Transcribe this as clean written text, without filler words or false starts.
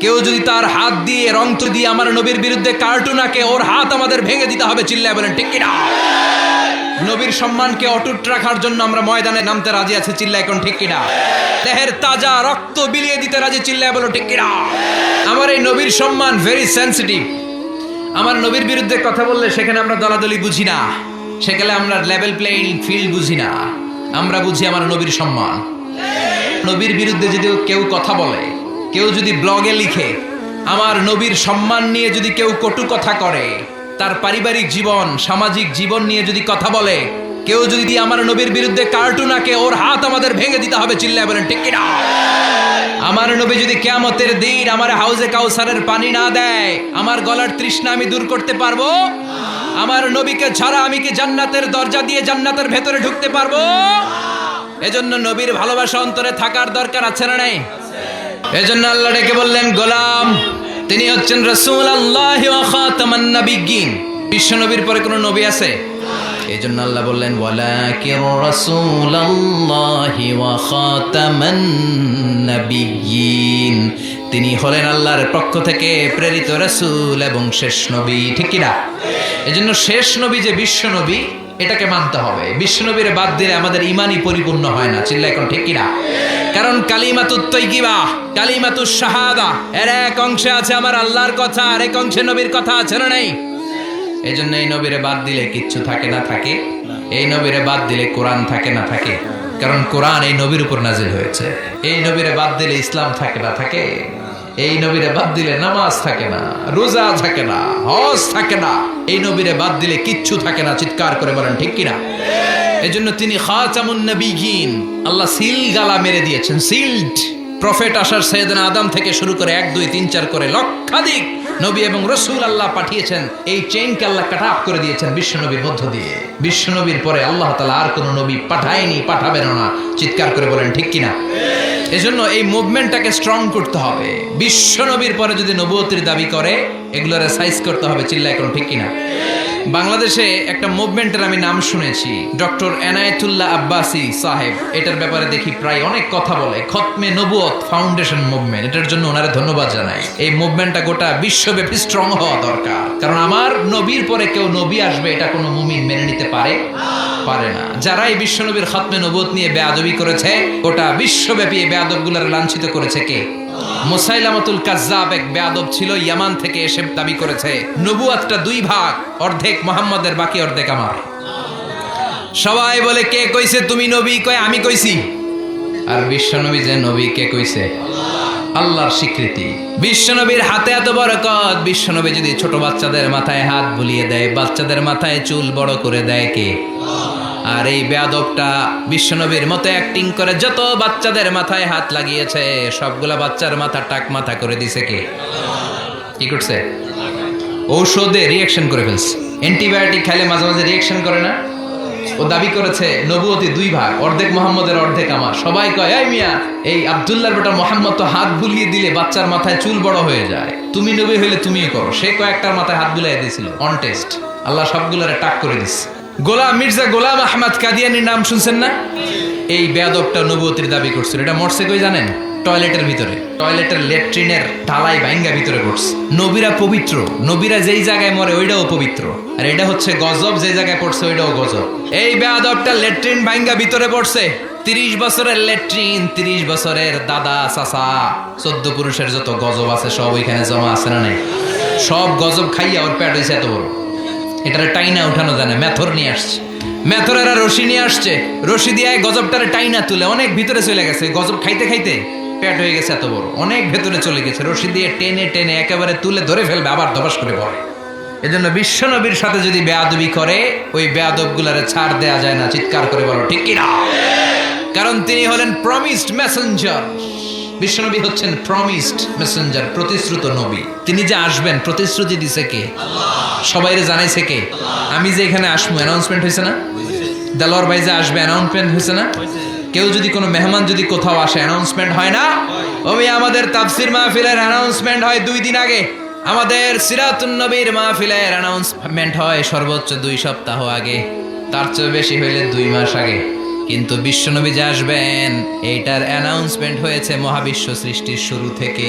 কেউ যদি তার হাত দিয়ে রং দিয়ে আমার নবীর বিরুদ্ধে কার্টুন আঁকে, ওর হাত আমাদের ভেঙে দিতে হবে। চিল্লায় বলেন ঠিক কিনা? নবীর সম্মানকে অটুট রাখার জন্য আমরা ময়দানে নামতে রাজি আছি। চিল্লায় এখন ঠিক কিনা? দেহের তাজা রক্ত বিলিয়ে দিতে রাজি। চিল্লায় বলো ঠিক কিনা? আমার এই নবীর সম্মান ভেরি সেন্সিটিভ। আমার নবীর বিরুদ্ধে কথা বললে সেখানে আমরা দলাদলি বুঝি না, সেখানে আমরা লেভেল প্লেইং ফিল্ড বুঝি না। আমরা বুঝি আমার নবীর সম্মান। নবীর বিরুদ্ধে যদি কেউ কথা বলে, কেউ যদি ব্লগে লিখে, আমার নবীর সম্মান নিয়ে যদি কেউ কটু কথা করে, তার পারিবারিক জীবন সামাজিক জীবন নিয়ে যদি কথা বলে, কেউ যদি আমার নবীর বিরুদ্ধে কার্টুন আঁকে, ওর হাত আমাদের ভেঙে দিতে হবে। চিল্লায় বলেন ঠিক কিনা? আমার নবী যদি কিয়ামতের দিন আমার হাউজে কাউসারের পানি না দেয়, আমার গলার তৃষ্ণা আমি দূর করতে পারবো? আমার নবীকে ছাড়া আমি কি জান্নাতের দরজা দিয়ে জান্নাতের ভেতরে ঢুকতে পারবো? এজন্য নবীর ভালোবাসা অন্তরে থাকার দরকার আছে না নাই? এজন্য আল্লাহ ডেকে বললেন গোলাম, তিনি হচ্ছেন রাসূলুল্লাহ ওয়া খাতামান নাবিয়্যিন। বিশ্ব নবীর পরে কোন নবী আছে? এজন্য আল্লাহ বললেন ওয়ালাকির রাসূলুল্লাহ ওয়া খাতামান নাবিয়্যিন। তিনি হলেন আল্লাহর পক্ষ থেকে প্রেরিত রাসূল এবং শেষ নবী। ঠিক কি না? এজন্য শেষ নবী যে বিশ্ব নবী, এটাকে মানতে হবে। বিশ্ব নবীর বাদ দিলে আমাদের ঈমানই পরিপূর্ণ হয় না। চিল্লা এখন ঠিক কি না? কারণ কালিমাতুত তাইয়্যিবা, কালিমাতুশ শাহাদা, এর এক অংশে আছে আমার আল্লাহর কথা, আর এক অংশে নবীর কথা আছে না নাই? এই জন্য এই নবীরে বাদ দিলে কিচ্ছু থাকে না থাকে, এই নবীরে বাদ দিলে কোরআন থাকে না থাকে। কারণ কোরআন এই নবীর উপর নাজিল হয়েছে। এই নবীরে বাদ দিলে ইসলাম থাকে না থাকে, এই নবীরে বাদ দিলে নামাজ থাকে না, রোজা থাকে না, হজ থাকে না। এই নবীরে বাদ দিলে কিচ্ছু থাকে না। চিৎকার করে বলেন ঠিক কিনা? এজন্য তিনি খাতামুন নবিয়্যিন। আল্লাহ সিল গালা মেরে দিয়েছেন, সিলড। প্রফেট আসার সাইয়েদনা আদম থেকে শুরু করে 1 2 3 4 করে লক্ষাধিক নবী এবং রাসূল আল্লাহ পাঠিয়েছেন। এই চেইনকে আল্লাহ কাট অফ করে দিয়েছেন বিশ্ব নবীর মধ্য দিয়ে। বিশ্ব নবীর পরে আল্লাহ তাআলা আর কোনো নবী পাঠায়নি, পাঠাবেন না। চিৎকার করে বলেন ঠিক কিনা? এজন্য এই মুভমেন্টটাকে স্ট্রং করতে হবে। বিশ্ব নবীর পরে যদি নবুয়তির দাবি করে, এগুলোরে সাইজ করতে হবে। চিল্লায় কোন ঠিক কিনা? বাংলাদেশে একটা মুভমেন্টের আমি নাম শুনেছি, ডক্টর এনায়েতুল্লাহ আব্বাসী সাহেব। এটার ব্যাপারে দেখি প্রায় অনেক কথা বলে। খতমে নবুয়ত ফাউন্ডেশন মুভমেন্ট, এটার জন্য ওনারা ধন্যবাদ জানাই। এই মুভমেন্টটা গোটা বিশ্বব্যাপী স্ট্রং হওয়া দরকার। কারণ আমার নবীর পরে কেউ নবী আসবে, এটা কোনো মুমিন মেনে নিতে পারে না। যারা এই বিশ্ব নবীর খতমে নবুয়ত নিয়ে বেয়াদবি করেছে, গোটা বিশ্বব্যাপী এই বেয়াদবগুলোর লাঞ্ছিত করেছে কে? মুসাইলামাতুল কাজ্জাব এক বেয়াদব ছিল, ইয়ামান থেকে এসে দাবি করেছে নবুয়তটা 2 ভাগ, অর্ধেক মুহাম্মদের, বাকি অর্ধেক আমার। সবাই বলে কে কইছে তুমি নবী? কয় আমি কইছি। আর বিশ্বনবী যে নবী, কে কইছে? আল্লাহর স্বীকৃতি। বিশ্বনবীর হাতে এত বরকত, বিশ্বনবী যদি ছোট বাচ্চাদের মাথায় হাত বুলিয়ে দেয়, বাচ্চাদের মাথায় চুল বড় করে দেয় কে? আর এই বেয়াদবটা বিশ্বনবীর মতো অ্যাক্টিং করে যত বাচ্চাদের মাথায় হাত লাগিয়েছে, সবগুলা বাচ্চার মাথা টাক মাথা করে দিছে কে? কি করছে? ঔষধে রিঅ্যাকশন করে ফেলছে। অ্যান্টিবায়োটিক খাইলে মাঝে মাঝে রিঅ্যাকশন করে না? ও দাবি করেছে নবুয়তি 2 ভাগ, অর্ধেক মুহাম্মদের, অর্ধেক আমার। সবাই কয় এই মিয়া, এই আব্দুল্লাহর বেটা মুহাম্মদ তো হাত বুলিয়ে দিলে বাচ্চার মাথায় চুল বড় হয়ে যায়, তুমি নবী হইলে তুমিও করো। সে কয়েকটার মাথায় হাত বুলিয়ে দিয়েছিল অন টেস্ট। আল্লাহ সবগুলোরে টাক করে দিচ্ছে। গোলাম মির্জা গোলাম আহমদ কাদিয়ানির নাম শুনছেন না? এই বেয়াদবটা নবুয়তির দাবি করছিল। এটা মরছে কই জানেন? টয়লেটের ভিতরে। টয়লেটের ল্যাট্রিনের ঢালাই ভাঙ্গা ভিতরে পড়ছে। নবীরা পবিত্র, নবীরা যেই জায়গায় মরে ওইটাও পবিত্র। আর এটা হচ্ছে গজব, যেই জায়গায় পড়ছে ওইটাও গজব। এই বেয়াদবটা ল্যাট্রিন ভাঙ্গা ভিতরে পড়ছে। 30 বছরের ল্যাট্রিন, 30 বছরের দাদা চাচা 14 পুরুষের যত গজব আছে সব ওইখানে জমা আছে না নাই? সব গজব খাইয়া ওর পেট হয়েছে এত বড়। এটারে টাইনা উঠানো জানে, মেথর নিয়ে আসছে। মেথরেরা রশি নিয়ে আসছে, রশি দিয়ে গজবটারে টাইনা তুলে অনেক ভিতরে চলে গেছে। গজব খাইতে খাইতে পেট হয়ে গেছে এত বড়, অনেক ভেতরে চলে গেছে। রশি দিয়ে টেনে টেনে একেবারে তুলে ধরে ফেলবে, আবার ধবাস করে পড়ে। এজন্য বিশ্ব নবীর সাথে যদি বেয়াদবি করে, ওই বেয়াদবগুলারে ছাড় দেয়া যায় না। চিৎকার করে বলো ঠিক কিনা? কারণ তিনি হলেন প্রমিসড মেসেঞ্জার। বিশ্বনবী হচ্ছেন প্রমিসড মেসেঞ্জার, প্রতিশ্রুত নবী। তিনি যে আসবেন প্রতিশ্রুতি দিছে কে? সবাইরে জানাইছে কে? আমি যে এখানে আসবো অ্যানাউন্সমেন্ট হয়েছে না? দেলোয়ার ভাই যে আসবে অ্যানাউন্সমেন্ট হয়েছে না? কেউ যদি কোনো মেহমান যদি কোথাও আসে অ্যানাউন্সমেন্ট হয় না? ওই আমাদের তাফসির মাহফিলের অ্যানাউন্সমেন্ট হয় 2 দিন আগে। আমাদের সিরাতুন নবীর মাহফিলের অ্যানাউন্সমেন্ট হয় সর্বোচ্চ 2 সপ্তাহ আগে, তার চেয়ে বেশি হইলে 2 মাস আগে। কিন্তু বিশ্বনবী যে আসবেন এইটার অ্যানাউন্সমেন্ট হয়েছে মহাবিশ্ব সৃষ্টির শুরু থেকে।